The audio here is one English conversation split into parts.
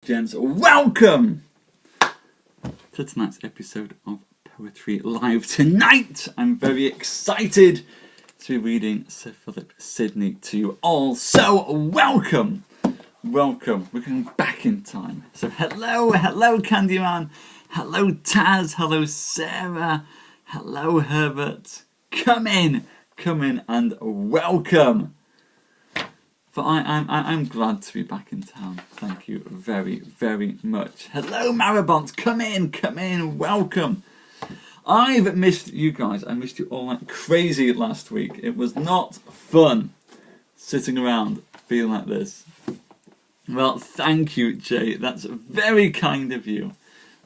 gents, welcome to tonight's episode of Poetry Live. Tonight, I'm very excited to be reading Sir Philip Sidney to you all. So, welcome. We're going back in time. So, hello, Candyman. Hello, Taz. Hello, Sarah. Hello, Herbert. Come in and welcome. For I'm glad to be back in town. Thank you very, very much. Hello, Marabont. Come in, welcome. I've missed you guys. I missed you all like crazy last week. It was not fun sitting around feeling like this. Well, thank you, Jay. That's very kind of you.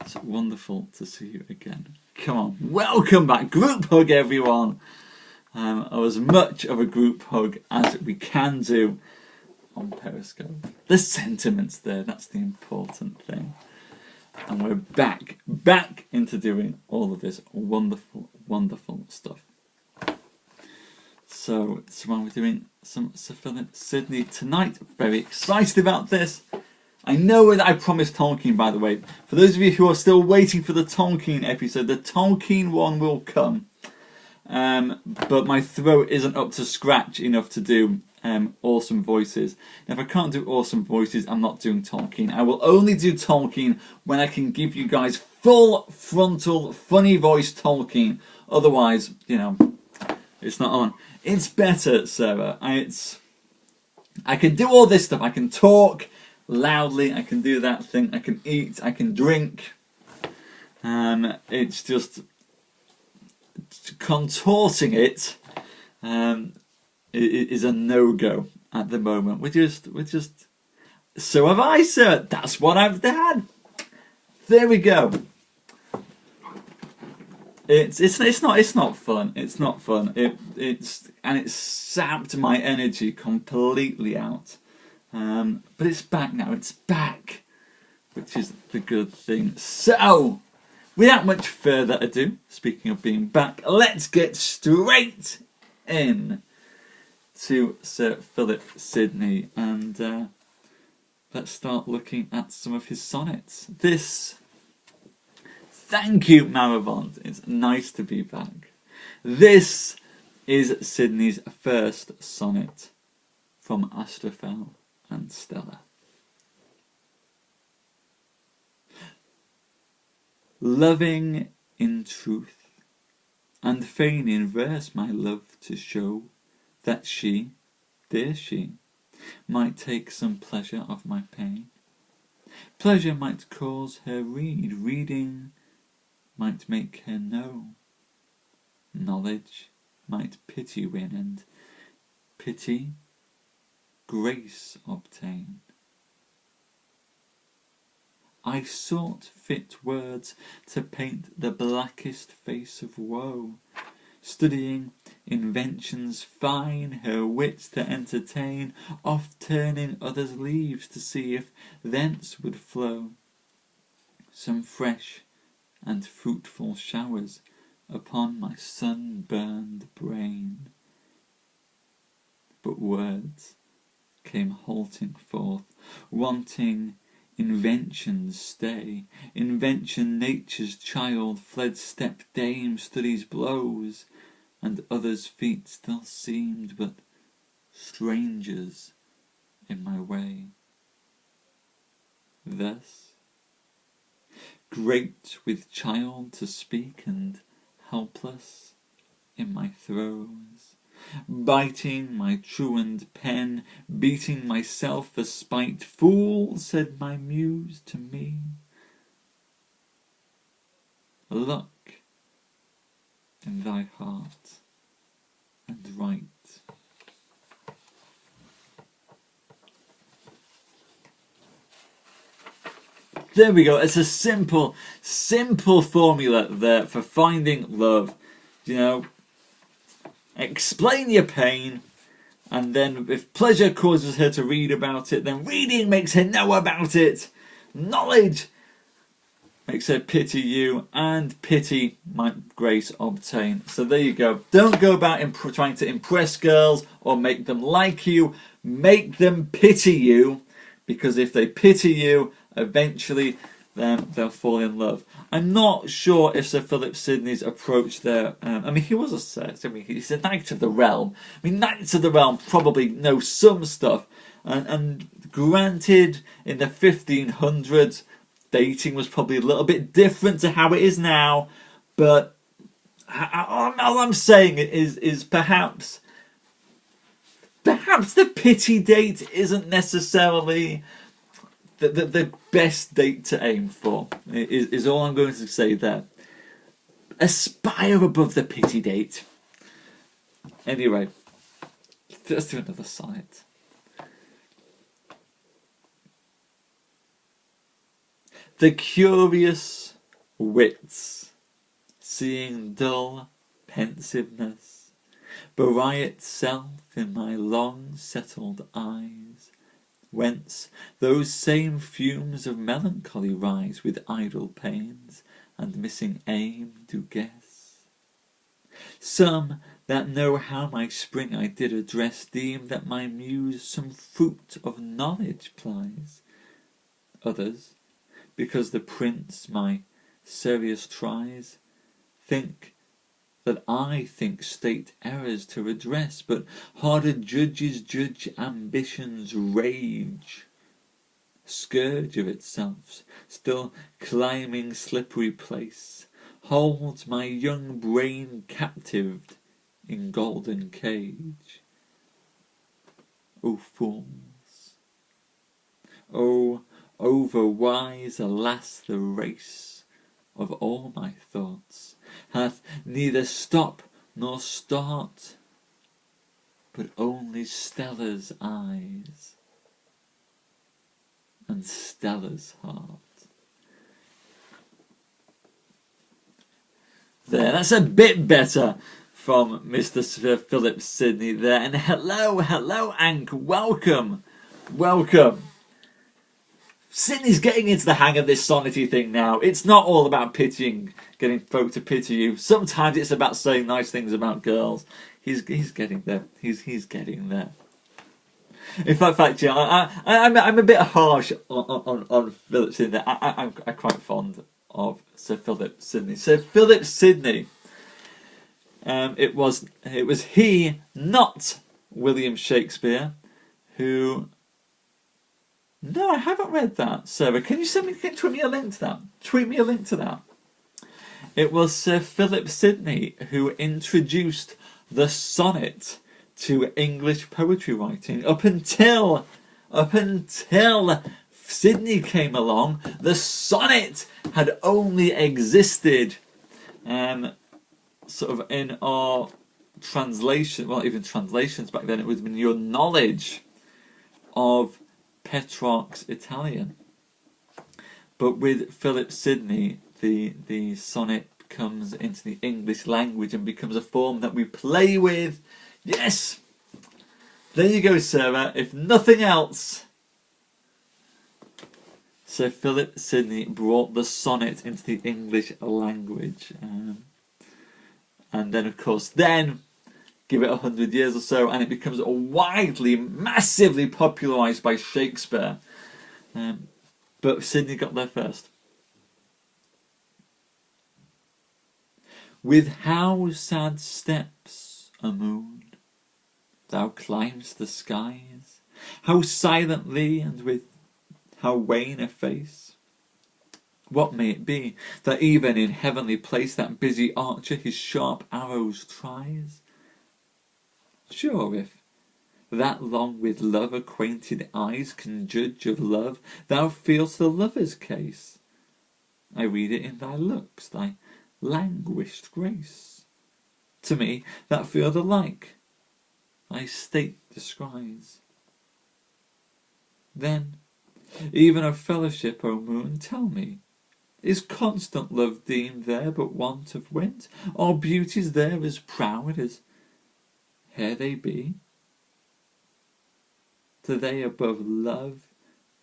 It's wonderful to see you again. Come on, welcome back. Group hug, everyone. Or as much of a group hug as we can do on Periscope. The sentiment's there, that's the important thing. And we're back into doing all of this wonderful, wonderful stuff. So we're doing some Sir Philip Sidney tonight. Very excited about this. I know that I promised Tolkien, by the way. For those of you who are still waiting for the Tolkien episode, the Tolkien one will come. But my throat isn't up to scratch enough to do awesome voices. Now, if I can't do awesome voices, I'm not doing Tolkien. I will only do Tolkien when I can give you guys full frontal funny voice Tolkien. Otherwise, it's not on. It's better, Sarah. I can do all this stuff. I can talk loudly. I can do that thing. I can eat. I can drink. It's just contorting it is a no-go at the moment. We're just. So have I, sir. That's what I've had. There we go. It's not fun. It's not fun. It's sapped my energy completely out. But it's back now. It's back, which is the good thing. So, without much further ado, speaking of being back, let's get straight in to Sir Philip Sidney, and let's start looking at some of his sonnets. Thank you, Marabont. It's nice to be back. This is Sidney's first sonnet from Astrophel and Stella. Loving in truth, and fain in verse my love to show, that she, dear she, might take some pleasure of my pain. Pleasure might cause her read, reading might make her know. Knowledge might pity win, and pity grace obtain. I sought fit words to paint the blackest face of woe, studying inventions fine, her wits to entertain, oft turning others' leaves to see if thence would flow some fresh and fruitful showers upon my sunburned brain. But words came halting forth, wanting invention's stay. Invention, nature's child, fled step dame, study's blows, and others' feet still seemed but strangers in my way. Thus, great with child to speak and helpless in my throes, biting my truant pen, beating myself for spite, fool, said my muse to me, look in thy heart and write. There we go. It's a simple formula there for finding love. Explain your pain, and then if pleasure causes her to read about it, then reading makes her know about it. Knowledge makes her pity you, and pity might grace obtain. So there you go. Don't go about trying to impress girls or make them like you. Make them pity you, because if they pity you, Eventually, they'll fall in love. I'm not sure if Sir Philip Sidney's approach there. I mean, he was a Sir. I mean, he's a Knight of the Realm. I mean, Knights of the Realm probably know some stuff. And granted, in the 1500s, dating was probably a little bit different to how it is now. But all I'm saying is perhaps the pity date isn't necessarily the best date to aim for, is all I'm going to say there. Aspire above the pity date. Anyway, let's do another sonnet. The curious wits, seeing dull pensiveness, bury itself in my long settled eyes, whence those same fumes of melancholy rise with idle pains, and missing aim do guess. Some that know how my spring I did address deem that my muse some fruit of knowledge plies. Others, because the prince my serious tries, think that I think state errors to redress, but harder judges judge ambition's rage. Scourge of itself, still climbing slippery place, holds my young brain captived in golden cage. O fools! O overwise, alas, the race of all my thoughts hath neither stop nor start, but only Stella's eyes and Stella's heart. There, that's a bit better from Mr. Sir Philip Sidney there. And hello, and welcome. Sidney's getting into the hang of this sonnety thing now. It's not all about pitying, getting folk to pity you. Sometimes it's about saying nice things about girls. He's getting there. He's getting there. In fact, yeah, I'm a bit harsh on Philip Sidney. I'm quite fond of Sir Philip Sidney. Sir Philip Sidney. It was he, not William Shakespeare, who. No, I haven't read that, Sarah. Can you tweet me a link to that? Tweet me a link to that. It was Sir Philip Sidney who introduced the sonnet to English poetry writing. Up until Sidney came along, the sonnet had only existed sort of in our translation, well, even translations back then. It was in your knowledge of Petrarch's Italian. But with Philip Sidney, the sonnet comes into the English language and becomes a form that we play with. Yes! There you go, Sarah. If nothing else, Sir Philip Sidney brought the sonnet into the English language. And then, of course, give it 100 years or so, and it becomes widely, massively popularised by Shakespeare. But Sidney got there first. With how sad steps, a moon, thou climbst the skies, how silently and with how wan a face. What may it be that even in heavenly place that busy archer his sharp arrows tries? Sure, if that long with love acquainted eyes can judge of love, thou feel'st the lover's case. I read it in thy looks, thy languished grace. To me that feel the like, thy state descries. Then, even of fellowship, O moon, tell me, is constant love deemed there but want of wit? Are beauties there as proud as here they be? Do they above love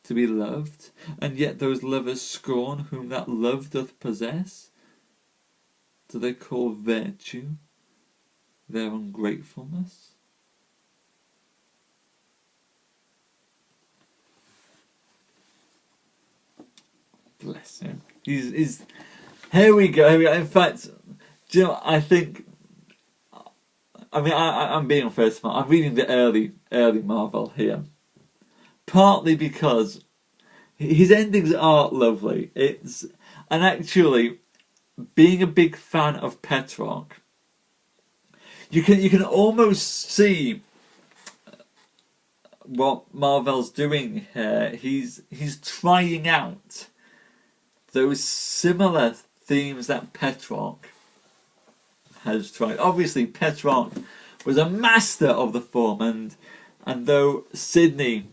to be loved, and yet those lovers scorn whom that love doth possess? Do they call virtue their ungratefulness? Bless him. He's here we go. In fact, do you know, I think, I mean, I'm being unfair to Marvel. I'm reading the early Marvel here. Partly because his endings are lovely. And actually, being a big fan of Petrarch, you can almost see what Marvel's doing here. He's trying out those similar themes that Petrarch has tried. Obviously, Petrarch was a master of the form, and though Sidney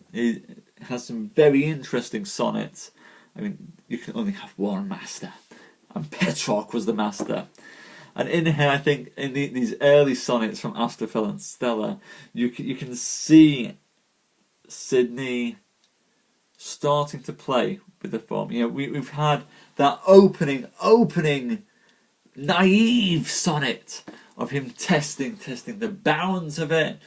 has some very interesting sonnets, I mean, you can only have one master, and Petrarch was the master. And in here, I think, in these early sonnets from Astrophel and Stella, you can see Sidney starting to play with the form. You know, we've had that opening naive sonnet of him testing the bounds of it.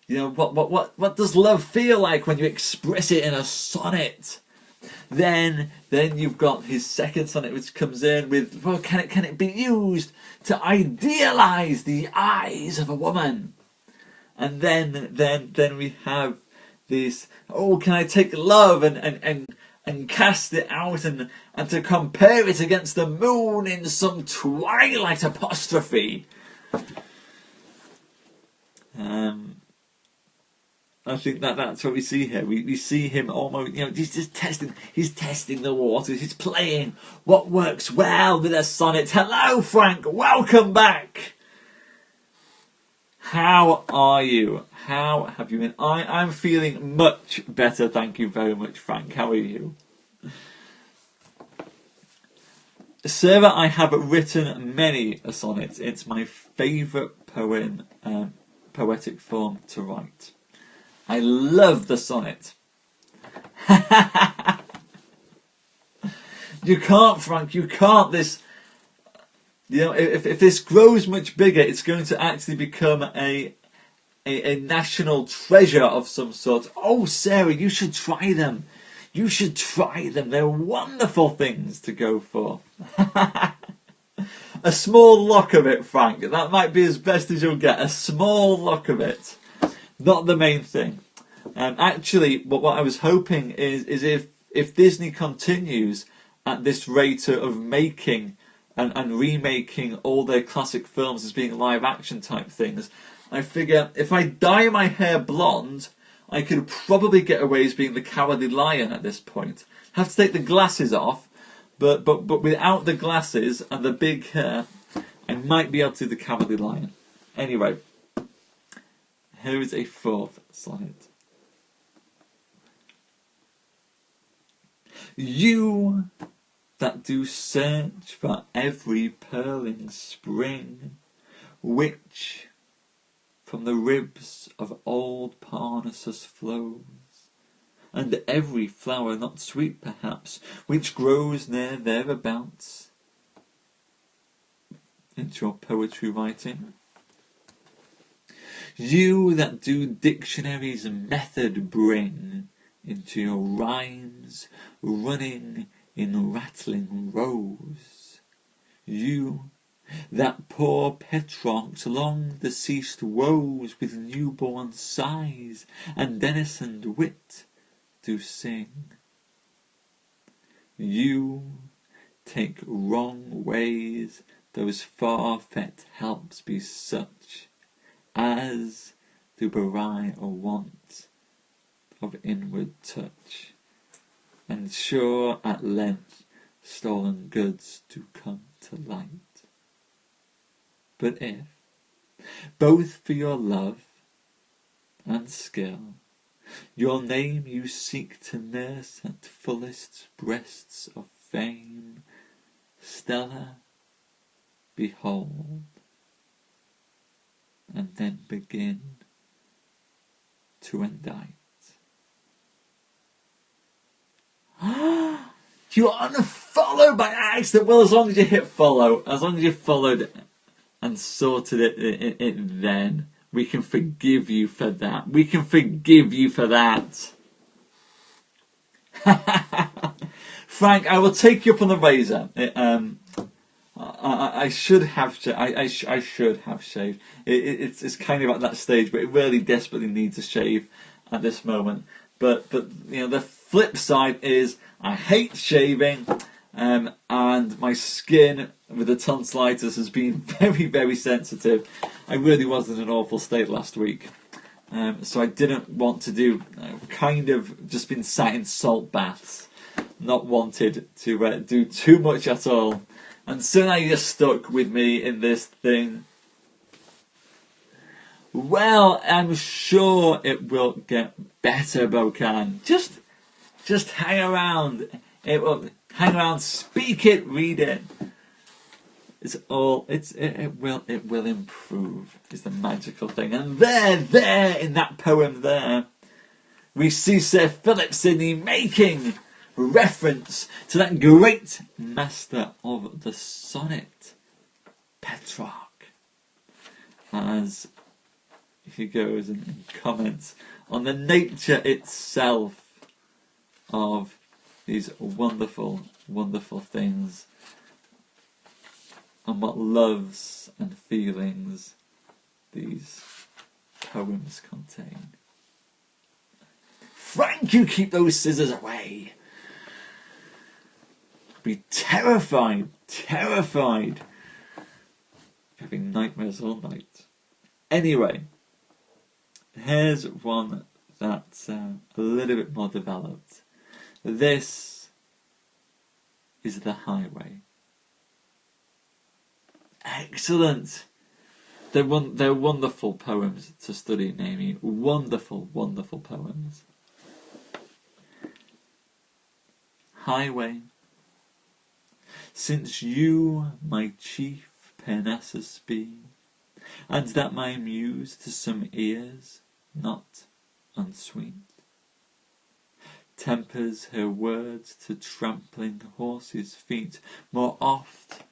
You know, what does love feel like when you express it in a sonnet? Then you've got his second sonnet, which comes in with, well, can it be used to idealize the eyes of a woman? And then we have this, oh, can I take love and cast it out and to compare it against the moon in some twilight apostrophe? I think that's what we see here. We see him almost, you know, he's just testing the waters. He's playing what works well with a sonnet. Hello, Frank. Welcome back. How are you? How have you been? I'm feeling much better. Thank you very much, Frank. How are you? Sarah, I have written many a sonnet. It's my favourite poetic form to write. I love the sonnet. You can't, Frank. You can't. This, you know, if this grows much bigger, it's going to actually become a national treasure of some sort. Oh, Sarah, you should try them. You should try them. They're wonderful things to go for. A small lock of it, Frank. That might be as best as you'll get. A small lock of it. Not the main thing. Actually, what I was hoping is if Disney continues at this rate of making and remaking all their classic films as being live action type things, I figure if I dye my hair blonde, I could probably get away as being the Cowardly Lion at this point. Have to take the glasses off, but without the glasses and the big hair, I might be able to do the Cowardly Lion. Anyway, here is a fourth sonnet. You that do search for every pearling spring, which from the ribs of old Parnassus flows, and every flower not sweet perhaps, which grows near thereabouts, into your poetry writing. You that do dictionaries method bring into your rhymes, running in rattling rows. You that pour Petrarch's long deceased woes with newborn sighs and denizens wit do sing. You take wrong ways, those far-fet helps be such as to belie a want of inward touch, and sure at length stolen goods do come to light. But if, both for your love and skill, your name you seek to nurse at fullest breasts of fame, Stella, behold, and then begin to indict. You unfollowed by accident. Well, as long as you hit follow, as long as you followed and sorted it then, we can forgive you for that. We can forgive you for that. Frank, I will take you up on the razor. I should have I should have shaved. It's kind of at that stage, but it really desperately needs a shave at this moment. But the flip side is I hate shaving, and my skin with the tonsillitis has been very, very sensitive. I really was in an awful state last week, so I didn't want to do. Kind of just been sat in salt baths, not wanted to do too much at all. And so now you're stuck with me in this thing. Well, I'm sure it will get better, Bocan. Just hang around. It will hang around. Speak it, read it. It will improve. Is the magical thing. And there in that poem there, we see Sir Philip Sidney making reference to that great master of the sonnet, Petrarch, as he goes and comments on the nature itself of these wonderful, wonderful things, and what loves and feelings these poems contain. Frank, you keep those scissors away. Be terrified, having nightmares all night. Anyway, here's one that's a little bit more developed. This is The Highway. Excellent. They're wonderful poems to study, Naomi. Wonderful, wonderful poems. Highway. Since you my chief Parnassus be, and that my muse to some ears not unsweet tempers her words to trampling horses' feet more oft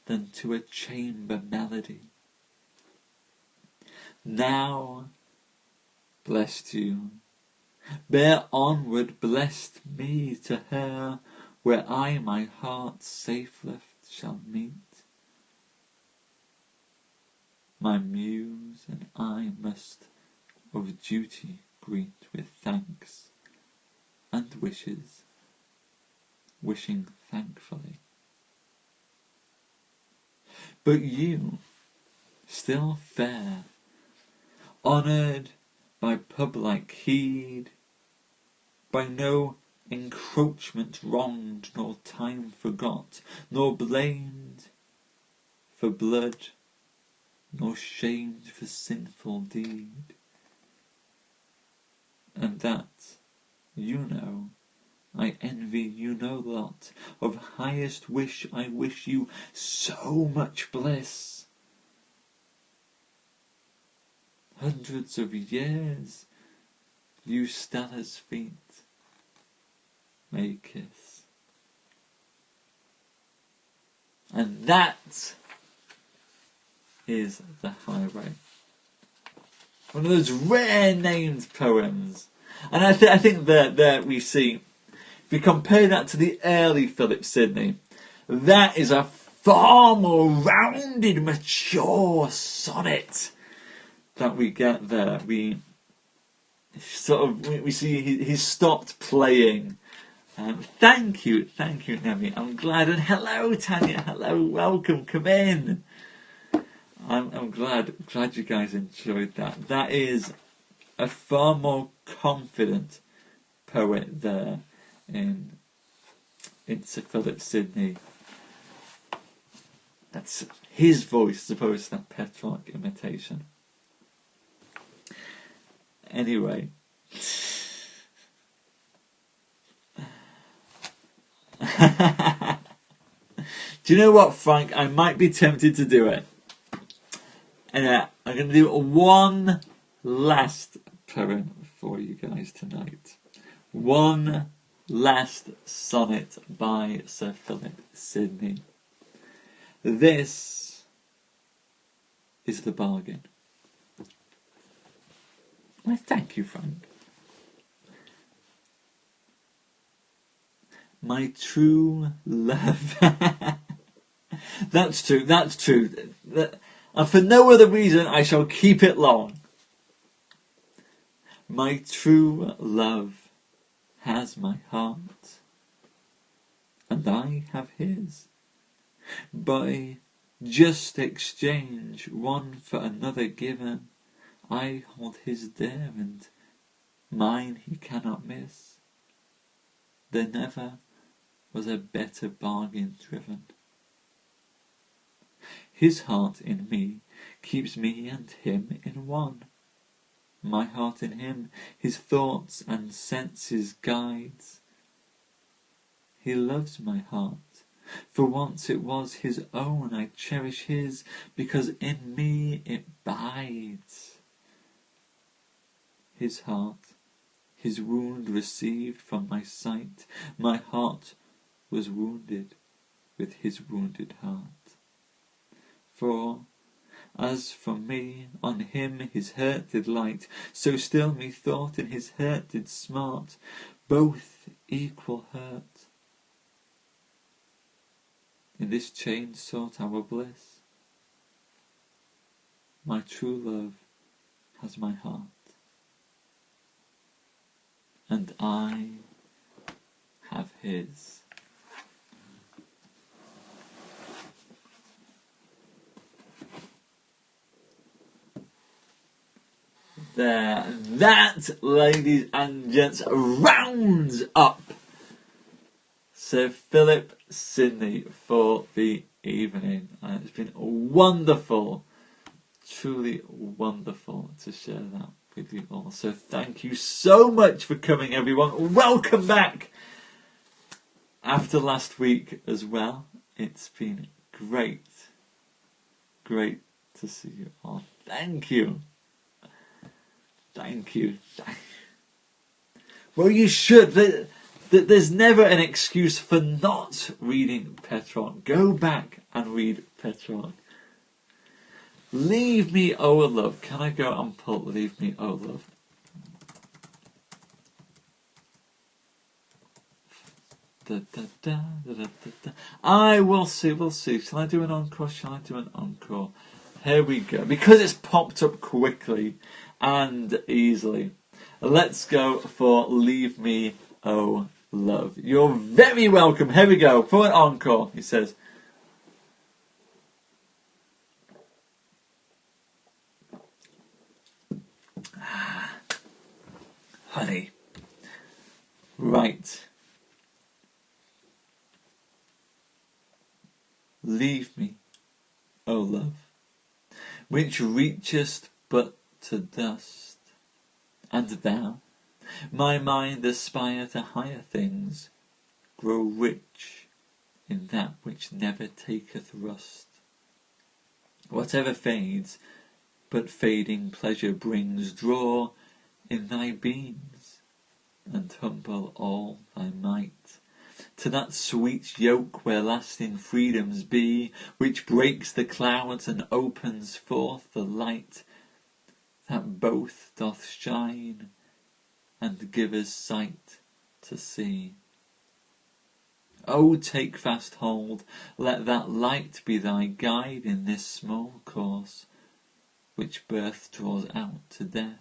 than to a chamber melody. Now, blessed you, bear onward, blessed me to her, where I my heart's safe lift shall meet. My muse and I must of duty greet with thanks and wishes, wishing thankfully. But you, still fair, honoured by public heed, by no encroachment wronged, nor time forgot, nor blamed for blood, nor shamed for sinful deed. And that, you know, I envy you no lot. Of highest wish I wish you so much bliss. Hundreds of years you Stella's feet may kiss. And that is The Highway. One of those rare named poems. And I think that we see, if you compare that to the early Philip Sidney, that is a far more rounded, mature sonnet that we get there. We see he's stopped playing. Thank you, Nemi. I'm glad. And hello, Tanya. Hello, welcome. Come in. I'm glad you guys enjoyed that. That is a far more confident poet there in Sir Philip Sidney. That's his voice as opposed to that Petrarch imitation. Anyway. Do you know what, Frank? I might be tempted to do it. And I'm going to do one last poem for you guys tonight. One last sonnet by Sir Philip Sidney. This is the bargain. Well, thank you, Frank. My true love. That's true. And for no other reason, I shall keep it long. My true love has my heart, and I have his. By just exchange, one for another given, I hold his dear, and mine he cannot miss. There never was a better bargain driven. His heart in me keeps me and him in one. My heart in him his thoughts and senses guides. He loves my heart, for once it was his own. I cherish his, because in me it bides. His heart, his wound received from my sight. My heart was wounded with his wounded heart. For as from me on him his hurt did light, so still methought in his hurt did smart, both equal hurt. In this chain sought our bliss. My true love has my heart, and I have his. There, that, ladies and gents, rounds up Sir Philip Sidney for the evening. And it's been wonderful, truly wonderful to share that with you all. So thank you so much for coming, everyone. Welcome back after last week as well. It's been great to see you all. Thank you. Thank you. Well, you should. There's never an excuse for not reading Petrarch. Go back and read Petrarch. Leave me, oh love. Can I go and pull Leave Me, oh love? I will see, we'll see. Shall I do an encore? Here we go. Because it's popped up quickly and easily, let's go for Leave Me, oh love. You're very welcome. Here we go for an encore. He says, honey, right. Leave me, oh love, which reachest but to dust, and thou, my mind, aspire to higher things, grow rich in that which never taketh rust. Whatever fades, but fading pleasure brings, draw in thy beams, and humble all thy might, to that sweet yoke where lasting freedoms be, which breaks the clouds and opens forth the light, that both doth shine and give us sight to see. Oh, take fast hold, let that light be thy guide in this small course, which birth draws out to death,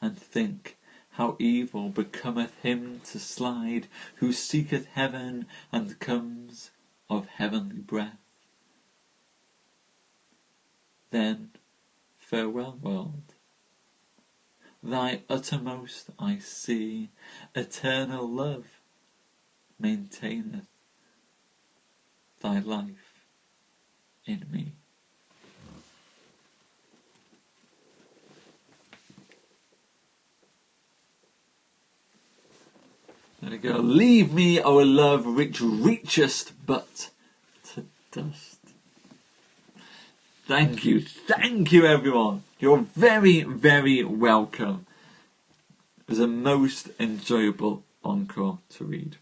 and think how evil becometh him to slide, who seeketh heaven and comes of heavenly breath. Then, farewell world, thy uttermost I see, eternal love maintaineth thy life in me. There we go. Leave me, O love, which reachest but to dust. Thank you everyone. You're very, very welcome. It was a most enjoyable encore to read.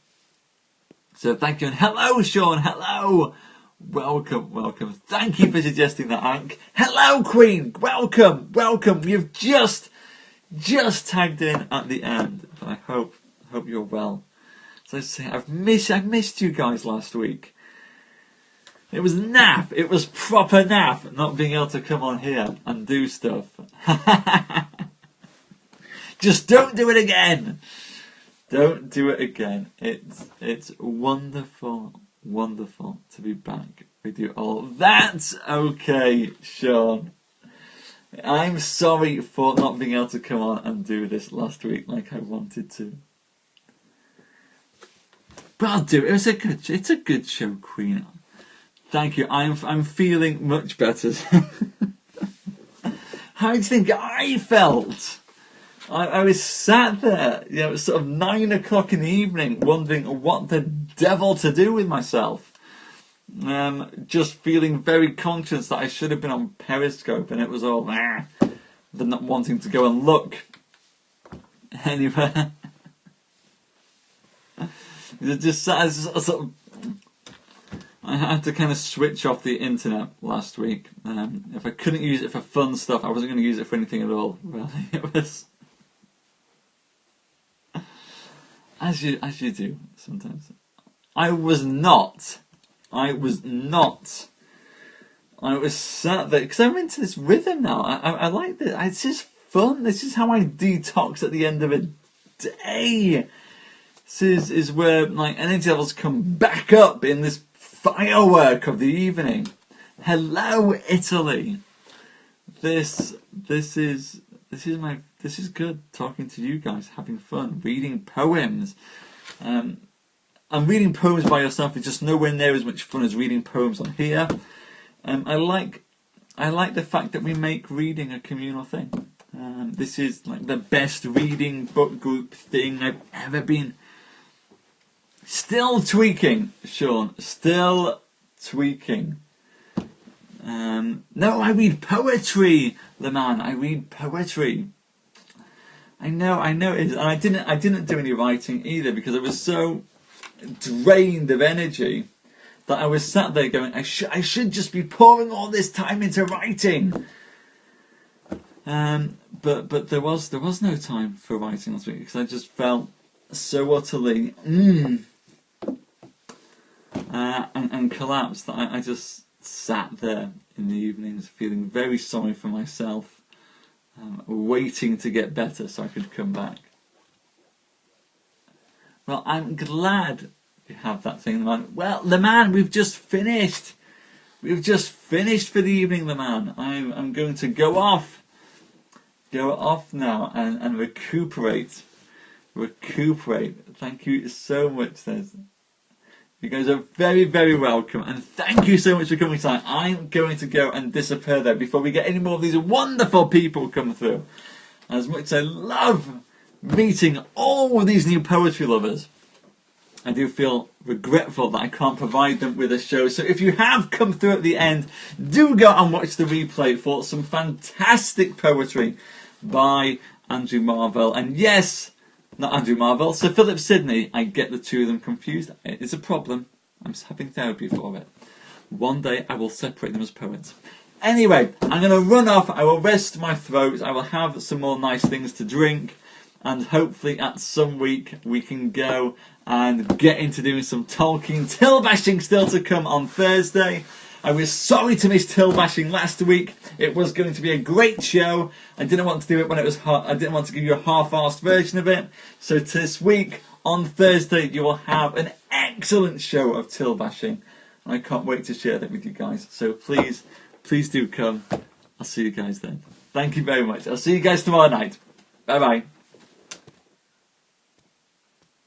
So thank you, and hello Sean, hello! Welcome. Thank you for suggesting that, Ank. Hello Queen, welcome. You've just tagged in at the end, but I hope you're well. As I say, I missed you guys last week. It was naff. It was proper naff not being able to come on here and do stuff. Just don't do it again. Don't do it again. It's wonderful, wonderful to be back with you all. That's okay, Sean. I'm sorry for not being able to come on and do this last week like I wanted to. But I'll do it. It's a good show, Queen. Thank you. I'm feeling much better. How do you think I felt? I was sat there, it was sort of 9 o'clock in the evening, wondering what the devil to do with myself. Just feeling very conscious that I should have been on Periscope, and it was all but not wanting to go and look anywhere. I had to kind of switch off the internet last week. If I couldn't use it for fun stuff, I wasn't going to use it for anything at all. Really, it was as you do sometimes. I was sat there because I'm into this rhythm now. I like this. It's just fun. This is how I detox at the end of a day. This is where my energy levels come back up in this firework of the evening. Hello, Italy. This is good. Talking to you guys, having fun, reading poems. And reading poems by yourself is just nowhere near as much fun as reading poems on here. I like the fact that we make reading a communal thing. This is like the best reading book group thing I've ever been. Still tweaking, Sean. Still tweaking. No, I read poetry, the man. I read poetry. I know it is. And I didn't do any writing either because I was so drained of energy that I was sat there going, I should just be pouring all this time into writing. But there was no time for writing last week because I just felt so utterly and collapsed that I just sat there in the evenings feeling very sorry for myself, waiting to get better so I could come back. Well, I'm glad you have that thing, the man. Well, the man, we've just finished. We've just finished for the evening, the man. I'm going to go off now and recuperate. Thank you so much, Des. You guys are very, very welcome, and thank you so much for coming tonight. I'm going to go and disappear there before we get any more of these wonderful people come through. As much as I love meeting all of these new poetry lovers, I do feel regretful that I can't provide them with a show. So if you have come through at the end, do go and watch the replay for some fantastic poetry by Andrew Marvell. And yes, not Andrew Marvell, Sir Philip Sidney. I get the two of them confused. It's a problem. I'm having therapy for it. One day I will separate them as poets. Anyway, I'm going to run off. I will rest my throat. I will have some more nice things to drink. And hopefully at some week we can go and get into doing some Tolkien till bashing still to come on Thursday. I was sorry to miss till bashing last week. It was going to be a great show. I didn't want to do it when it was hot. I didn't want to give you a half-assed version of it. So this week, on Thursday, you will have an excellent show of till bashing. I can't wait to share that with you guys. So please do come. I'll see you guys then. Thank you very much. I'll see you guys tomorrow night. Bye-bye.